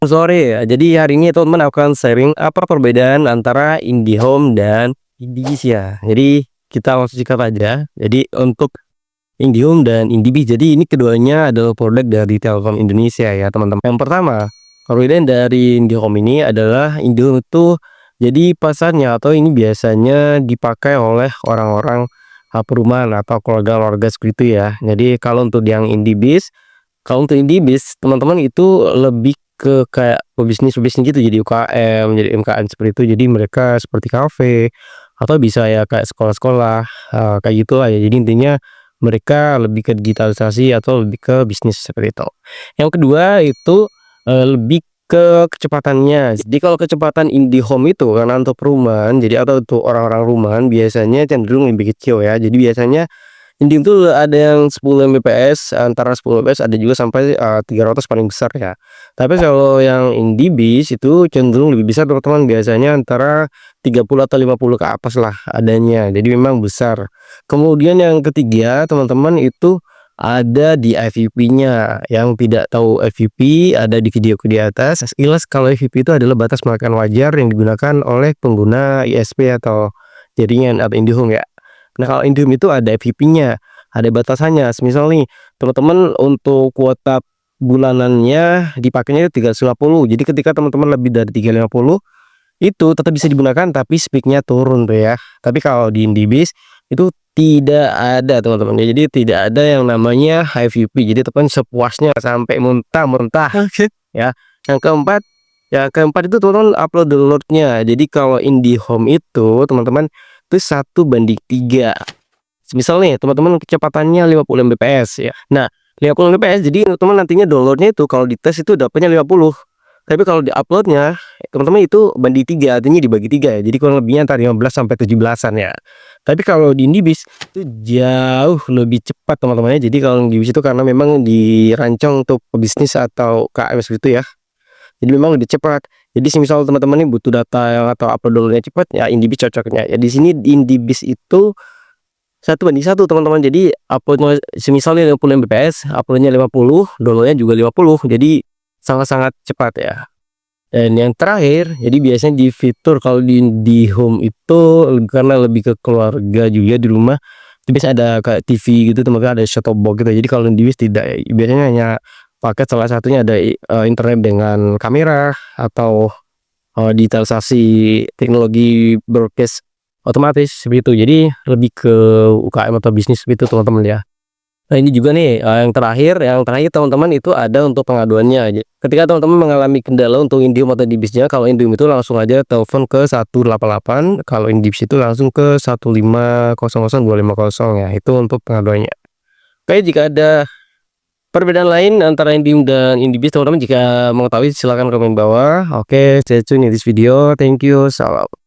Sore ya. Jadi hari ini teman-teman akan sharing apa perbedaan antara IndiHome dan IndiBiz ya. Jadi kita langsung sikat aja. Jadi untuk IndiHome dan IndiBiz, jadi ini keduanya adalah produk dari Telkom Indonesia ya teman-teman. Yang pertama, perbedaan dari IndiHome ini adalah IndiHome itu jadi pasarnya atau ini biasanya dipakai oleh orang-orang perumahan atau keluarga-keluarga seperti itu ya. Jadi kalau untuk yang IndiBiz, teman-teman itu lebih ke kayak pebisnis-pebisnis gitu, jadi UKM, jadi MKM seperti itu. Jadi mereka seperti kafe atau bisa ya kayak sekolah-sekolah, kayak gitulah ya. Jadi intinya mereka lebih ke digitalisasi atau lebih ke bisnis seperti itu. Yang kedua itu, lebih ke kecepatannya. Jadi kalau kecepatan IndiHome itu karena untuk perumahan, jadi atau untuk orang-orang rumahan biasanya cenderung lebih kecil ya. Jadi biasanya Indium tuh ada yang 10 Mbps, antara 10 Mbps ada juga sampai 300 paling besar ya. Tapi kalau yang IndiBiz itu cenderung lebih besar teman-teman, biasanya antara 30 atau 50 ke atas lah adanya. Jadi memang besar. Kemudian yang ketiga teman-teman itu ada di FVP-nya. Yang tidak tahu FVP ada di videoku di atas. Sekilas kalau FVP itu adalah batas pemakaian wajar yang digunakan oleh pengguna ISP atau jaringan atau IndiHome ya. Nah, kalau IndiHome itu ada FVP-nya, ada batasannya. Semisal nih, teman-teman untuk kuota bulanannya dipakainya 350. Jadi ketika teman-teman lebih dari 350 itu tetap bisa digunakan tapi speed-nya turun tuh ya. Tapi kalau di IndiBiz itu tidak ada teman-teman. Jadi tidak ada yang namanya high VP. Jadi teman sepuasnya sampai muntah-muntah. Oke. Ya. Yang keempat itu teman-teman upload downloadnya. Jadi kalau IndiHome itu teman-teman itu 1:3. Misal nih teman-teman kecepatannya 50 Mbps ya. Nah, 50 Mbps jadi teman-teman nantinya downloadnya itu kalau dites itu dapatnya 50. Tapi kalau di-uploadnya teman-teman itu banding 3, artinya dibagi 3 ya. Jadi kurang lebihnya antara 15 sampai 17-an ya. Tapi kalau di IndiBiz itu jauh lebih cepat teman-teman ya. Jadi kalau IndiBiz itu karena memang dirancang untuk bisnis atau KM gitu ya. Jadi memang lebih cepat. Jadi semisal teman-teman ini butuh data yang atau upload downloadnya cepat ya IndiBiz cocoknya. Ya di sini di IndiBiz itu 1:1 teman-teman. Jadi uploadnya semisalnya 50 Mbps, uploadnya 50, downloadnya juga 50. Jadi sangat-sangat cepat ya. Dan yang terakhir, jadi biasanya di fitur kalau di home itu karena lebih ke keluarga juga di rumah, itu biasanya ada kayak TV gitu teman-teman, ada set top box gitu. Jadi kalau di tidak ya, biasanya hanya paket salah satunya ada internet dengan kamera atau digitalisasi teknologi broadcast otomatis seperti itu. Jadi lebih ke UKM atau bisnis seperti itu teman-teman ya. Nah ini juga nih yang terakhir teman-teman itu ada untuk pengaduannya. Ketika teman-teman mengalami kendala untuk IndiHome atau IndiBiz-nya, kalau IndiHome itu langsung aja telepon ke 188, kalau IndiBiz itu langsung ke 1500250 ya. Itu untuk pengaduannya. Oke, jika ada perbedaan lain antara IndiHome dan IndiBiz teman-teman jika mengetahui silahkan komen bawah. Oke, stay tune in this video. Thank you. Salam.